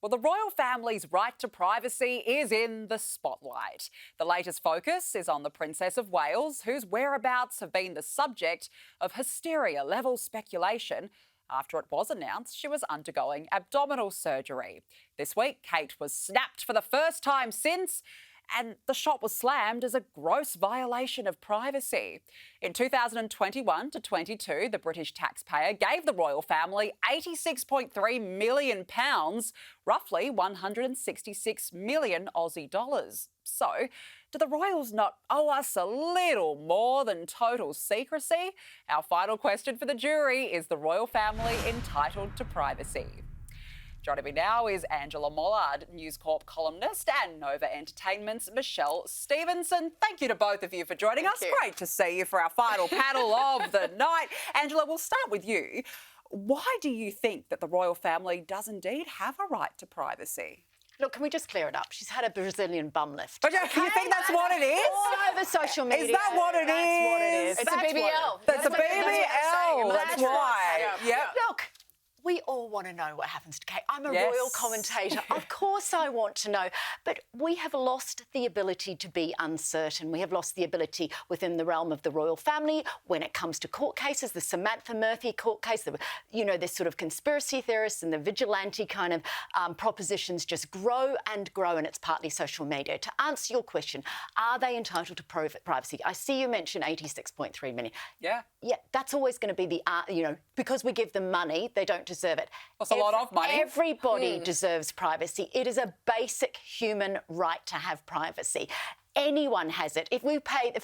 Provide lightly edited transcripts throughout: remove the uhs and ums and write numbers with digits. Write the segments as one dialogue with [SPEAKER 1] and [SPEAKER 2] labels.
[SPEAKER 1] Well, the royal family's right to privacy is in the spotlight. The latest focus is on the Princess of Wales, whose whereabouts have been the subject of hysteria-level speculation after it was announced she was undergoing abdominal surgery. This week, Kate was snapped for the first time since, and the shot was slammed as a gross violation of privacy. In 2021 to 22, the British taxpayer gave the royal family £86.3 million, roughly 166 million Aussie dollars. So, do the royals not owe us a little more than total secrecy? Our final question for the jury: is the royal family entitled to privacy? Joining me now is Angela Mollard, News Corp columnist, and Nova Entertainment's Michelle Stevenson. Thank you to both of you for joining us. Great to see you for our final panel of the night. Angela, we'll start with you. Why do you think that the royal family does indeed have a right to privacy?
[SPEAKER 2] Look, can we just clear it up? She's had a Brazilian bum lift.
[SPEAKER 1] But you think that's what it is?
[SPEAKER 2] All over social media.
[SPEAKER 1] Is that what it is?
[SPEAKER 2] That's what it is.
[SPEAKER 3] It's a BBL.
[SPEAKER 1] That's a BBL. That's why. Yep.
[SPEAKER 2] Look, we all want to know what happens to Kate. I'm a royal commentator. Of course I want to know. But we have lost the ability to be uncertain. We have lost the ability within the realm of the royal family when it comes to court cases, the Samantha Murphy court case, this sort of conspiracy theorists and the vigilante kind of propositions just grow and grow, and it's partly social media. To answer your question, are they entitled to privacy? I see you mention 86.3 million.
[SPEAKER 1] Yeah.
[SPEAKER 2] Yeah, that's always going to be the, because we give them money, they don't deserve it.
[SPEAKER 1] That's a lot of money.
[SPEAKER 2] Everybody deserves privacy. It is a basic human right to have privacy. Anyone has it. If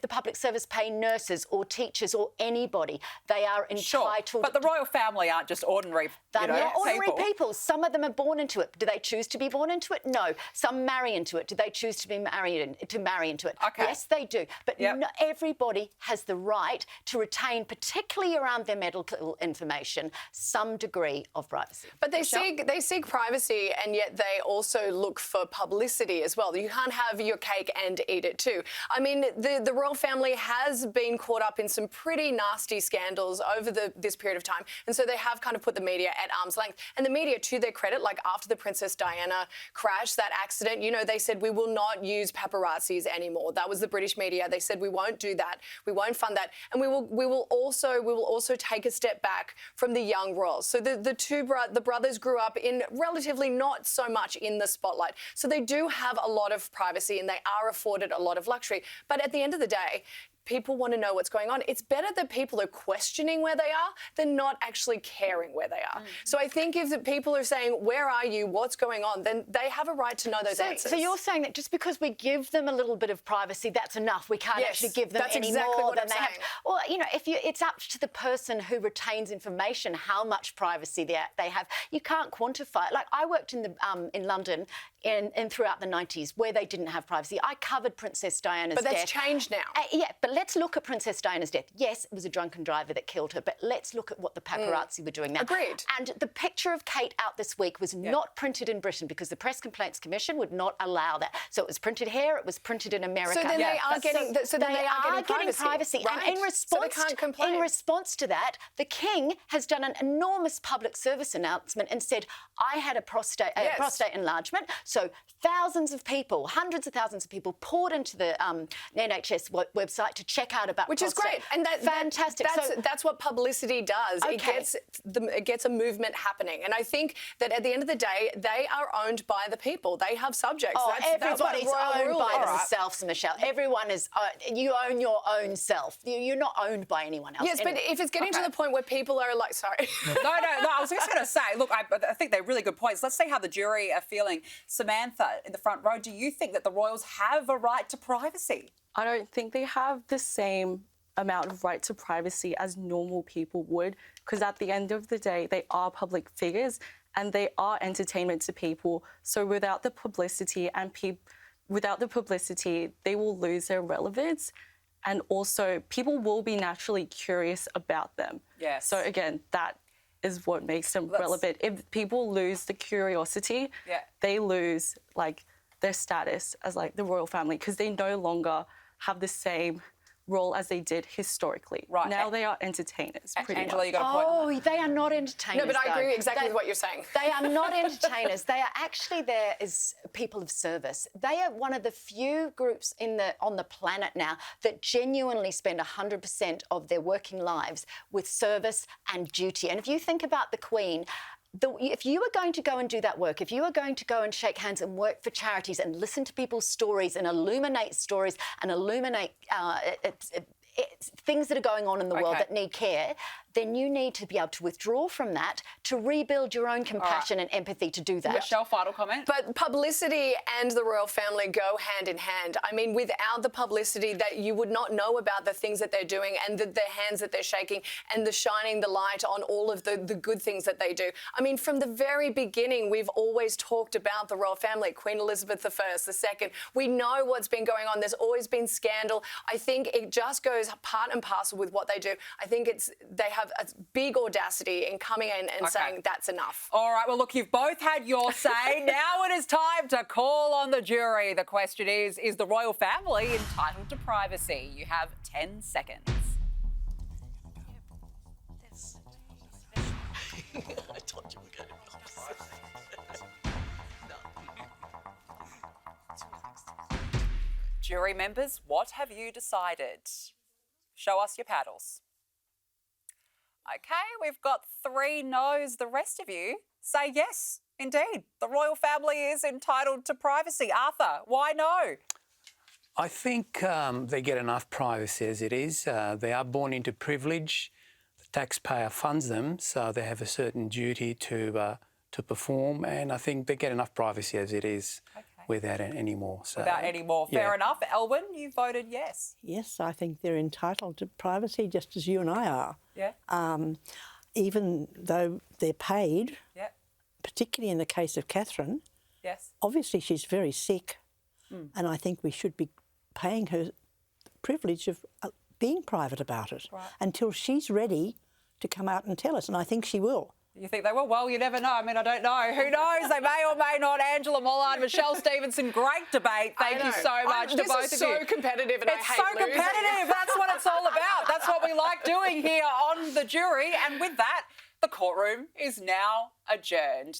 [SPEAKER 2] the public service pay nurses or teachers or anybody, they are entitled.
[SPEAKER 1] Sure, but the royal family aren't just ordinary,
[SPEAKER 2] They're not ordinary people. Some of them are born into it. Do they choose to be born into it? No. Some marry into it. Do they choose to be marry into it?
[SPEAKER 1] Okay.
[SPEAKER 2] Yes, they do. But not everybody has the right to retain, particularly around their medical information, some degree of privacy.
[SPEAKER 3] But they seek privacy, and yet they also look for publicity as well. You can't have your cake and eat it too. I mean, the royal family has been caught up in some pretty nasty scandals over this period of time, and so they have kind of put the media at arm's length. And the media, to their credit, like after the Princess Diana crash, that accident, they said we will not use paparazzis anymore. That was the British media. They said we won't do that, we won't fund that, and we will also take a step back from the young royals. So the brothers grew up in relatively not so much in the spotlight, so they do have a lot of privacy and they are afforded a lot of luxury. But at the end of the day, people want to know what's going on. It's better that people are questioning where they are than not actually caring where they are. So I think if the people are saying, where are you, what's going on, then they have a right to know those answers.
[SPEAKER 2] So you're saying that just because we give them a little bit of privacy, that's enough. We can't actually give them any more than they have. Well, it's up to the person who retains information how much privacy they have. You can't quantify it. Like, I worked in London and throughout the 90s where they didn't have privacy. I covered Princess Diana's death.
[SPEAKER 3] But that's changed now.
[SPEAKER 2] But let's look at Princess Diana's death. Yes, it was a drunken driver that killed her, but let's look at what the paparazzi were doing now.
[SPEAKER 3] Agreed.
[SPEAKER 2] And the picture of Kate out this week was not printed in Britain because the Press Complaints Commission would not allow that. So it was printed here, it was printed in America.
[SPEAKER 3] So then they are getting privacy.
[SPEAKER 2] Right. And in response to that, the King has done an enormous public service announcement and said, I had a prostate enlargement. So thousands of people, hundreds of thousands of people poured into the NHS website to check out about
[SPEAKER 3] which
[SPEAKER 2] prostate.
[SPEAKER 3] is great, and
[SPEAKER 2] fantastic.
[SPEAKER 3] That's what publicity does.
[SPEAKER 2] Okay.
[SPEAKER 3] It gets a movement happening, and I think that at the end of the day, they are owned by the people. They have subjects.
[SPEAKER 2] Oh, everybody's owned by
[SPEAKER 3] is.
[SPEAKER 2] themselves, Michelle. Everyone is. You own your own self. You're not owned by anyone else.
[SPEAKER 3] Yes, anyway. But if it's getting to the point where people are like, sorry.
[SPEAKER 1] No. I was just going to say, look, I think they're really good points. Let's see how the jury are feeling. Samantha, in the front row, do you think that the royals have a right to privacy?
[SPEAKER 4] I don't think they have the same amount of right to privacy as normal people would, because at the end of the day, they are public figures and they are entertainment to people. So without the publicity they will lose their relevance, and also people will be naturally curious about them.
[SPEAKER 1] Yes.
[SPEAKER 4] So again, that is what makes them relevant. If people lose the curiosity, they lose their status as the royal family, because they no longer have the same role as they did historically.
[SPEAKER 1] Right.
[SPEAKER 4] Now they are entertainers, pretty
[SPEAKER 1] Angela,
[SPEAKER 4] much.
[SPEAKER 1] you got a point.
[SPEAKER 2] Oh, they are not entertainers.
[SPEAKER 3] No, but I agree
[SPEAKER 2] though.
[SPEAKER 3] exactly with what you're saying.
[SPEAKER 2] They are not entertainers. They are actually there as people of service. They are one of the few groups on the planet now that genuinely spend 100% of their working lives with service and duty. And if you think about the Queen, if you are going to go and do that work, if you are going to go and shake hands and work for charities and listen to people's stories and illuminate stories and illuminate things that are going on in the world that need care, then you need to be able to withdraw from that to rebuild your own compassion and empathy to do that.
[SPEAKER 1] Michelle, final comment?
[SPEAKER 3] But publicity and the royal family go hand in hand. I mean, without the publicity, that you would not know about the things that they're doing and the hands that they're shaking and the shining the light on all of the good things that they do. I mean, from the very beginning, we've always talked about the royal family, Queen Elizabeth I, II. We know what's been going on. There's always been scandal. I think it just goes part and parcel with what they do. I think they have a big audacity in coming in and saying that's enough.
[SPEAKER 1] All right, well, look, you've both had your say. Now it is time to call on the jury. The question is the royal family entitled to privacy? You have 10 seconds.
[SPEAKER 5] I told you we're going to
[SPEAKER 1] Jury members, what have you decided? Show us your paddles. OK, we've got 3 no's. The rest of you say yes, indeed. The royal family is entitled to privacy. Arthur, why no?
[SPEAKER 6] I think they get enough privacy as it is. They are born into privilege. The taxpayer funds them, so they have a certain duty to perform, and I think they get enough privacy as it is. Without any more. So,
[SPEAKER 1] without any more. Fair enough. Elwyn, you voted yes.
[SPEAKER 7] Yes, I think they're entitled to privacy just as you and I are.
[SPEAKER 1] Yeah.
[SPEAKER 7] Even though they're paid, particularly in the case of Catherine, obviously she's very sick and I think we should be paying her the privilege of being private about it until she's ready to come out and tell us, and I think she will.
[SPEAKER 1] You think they will? Well, you never know. I mean, I don't know. Who knows? They may or may not. Angela Mollard, Michelle Stevenson, great debate. Thank you so much to both of you.
[SPEAKER 3] This is so competitive and I hate
[SPEAKER 1] It's so
[SPEAKER 3] losing.
[SPEAKER 1] competitive. That's what it's all about. That's what we like doing here on The Jury. And with that, the courtroom is now adjourned.